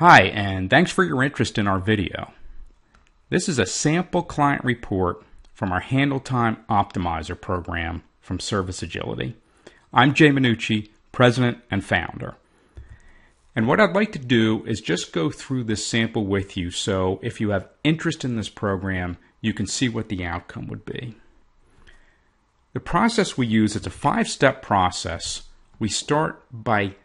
Hi, and thanks for your interest in our video. This is a sample client report from our Handle Time Optimizer program from Service Agility. I'm Jay Minucci, President and Founder. And what I'd like to do is just go through this sample with you, so if you have interest in this program, you can see what the outcome would be. The process we use is a 5-step process. We start by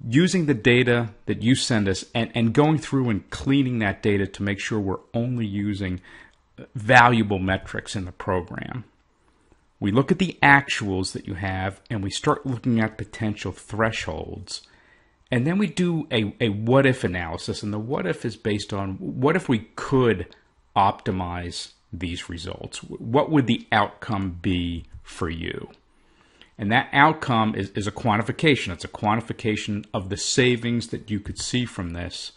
using the data that you send us and going through and cleaning that data to make sure we're only using valuable metrics in the program. We look at the actuals that you have and we start looking at potential thresholds. And then we do a what-if analysis, and the what-if is based on what if we could optimize these results? What would the outcome be for you? And that outcome is a quantification. It's a quantification of the savings that you could see from this.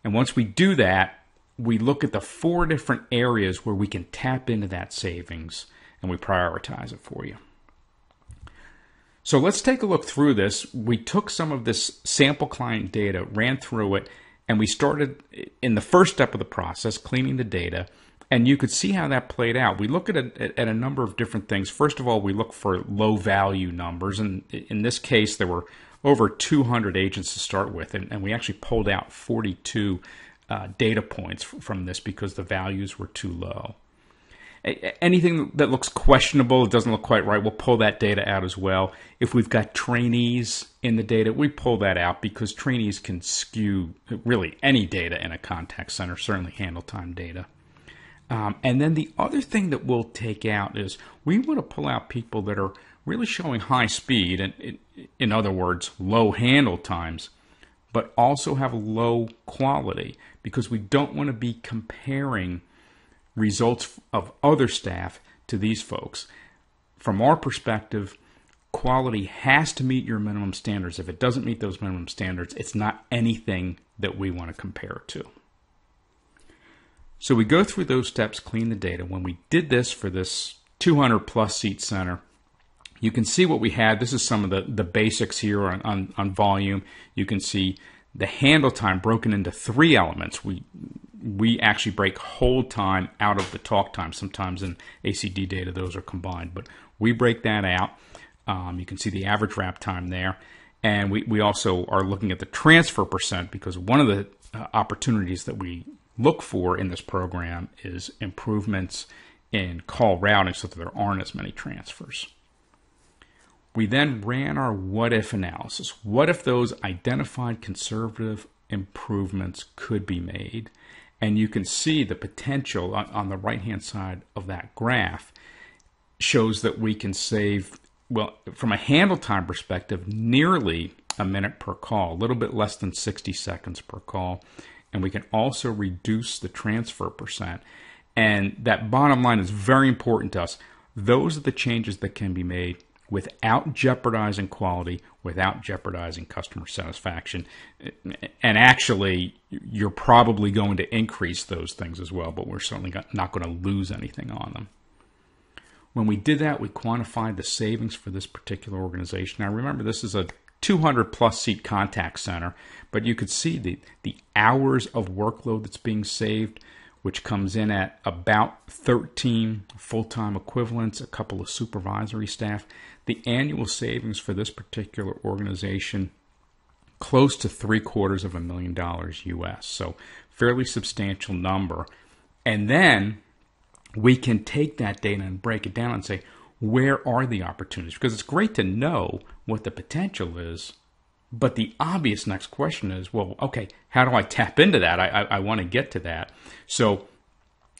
And once we do that, we look at the 4 different areas where we can tap into that savings, and we prioritize it for you. So let's take a look through this. We took some of this sample client data, ran through it, and we started in the first step of the process, cleaning the data. And you could see how that played out. We look at a number of different things. First of all, we look for low-value numbers. And in this case, there were over 200 agents to start with. And we actually pulled out 42 data points from this because the values were too low. Anything that looks questionable, it doesn't look quite right, we'll pull that data out as well. If we've got trainees in the data, we pull that out because trainees can skew really any data in a contact center, certainly handle time data. And then the other thing that we'll take out is we want to pull out people that are really showing high speed, and in other words, low handle times, but also have low quality, because we don't want to be comparing results of other staff to these folks. From our perspective, quality has to meet your minimum standards. If it doesn't meet those minimum standards, it's not anything that we want to compare to. So we go through those steps, clean the data. When we did this for this 200 plus seat center, you can see what we had. This is some of the basics here on volume. You can see the handle time broken into 3 elements. We actually break hold time out of the talk time. Sometimes in ACD data those are combined, but we break that out. You can see the average wrap time there. And we also are looking at the transfer percent, because one of the opportunities that we look for in this program is improvements in call routing so that there aren't as many transfers. We then ran our what-if analysis. What if those identified conservative improvements could be made? And you can see the potential on the right-hand side of that graph shows that we can save, well, from a handle time perspective, nearly a minute per call, a little bit less than 60 seconds per call. And we can also reduce the transfer percent. And that bottom line is very important to us. Those are the changes that can be made without jeopardizing quality, without jeopardizing customer satisfaction. And actually, you're probably going to increase those things as well, but we're certainly not going to lose anything on them. When we did that, we quantified the savings for this particular organization. Now remember, this is a 200 plus seat contact center, but you could see the hours of workload that's being saved, which comes in at about 13 full-time equivalents, a couple of supervisory staff. The annual savings for this particular organization, close to $750,000 US, so fairly substantial number. And then we can take that data and break it down and say, where are the opportunities? Because it's great to know what the potential is, but the obvious next question is, well, okay, how do I tap into that? I want to get to that. So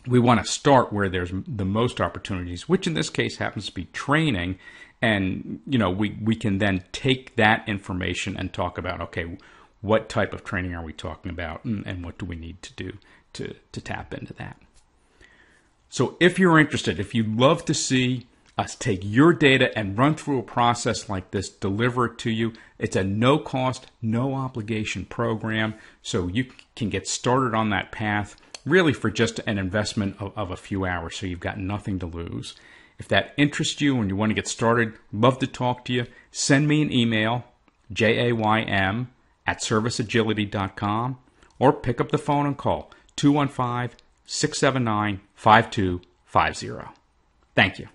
we want to start where there's the most opportunities, which in this case happens to be training. And, we can then take that information and talk about, okay, what type of training are we talking about, and what do we need to do to tap into that? So if you're interested, if you'd love to see us take your data and run through a process like this, deliver it to you. It's a no-cost, no-obligation program, so you can get started on that path really for just an investment of a few hours, so you've got nothing to lose. If that interests you and you want to get started, love to talk to you. Send me an email, jaym@serviceagility.com, or pick up the phone and call 215-679-5250. Thank you.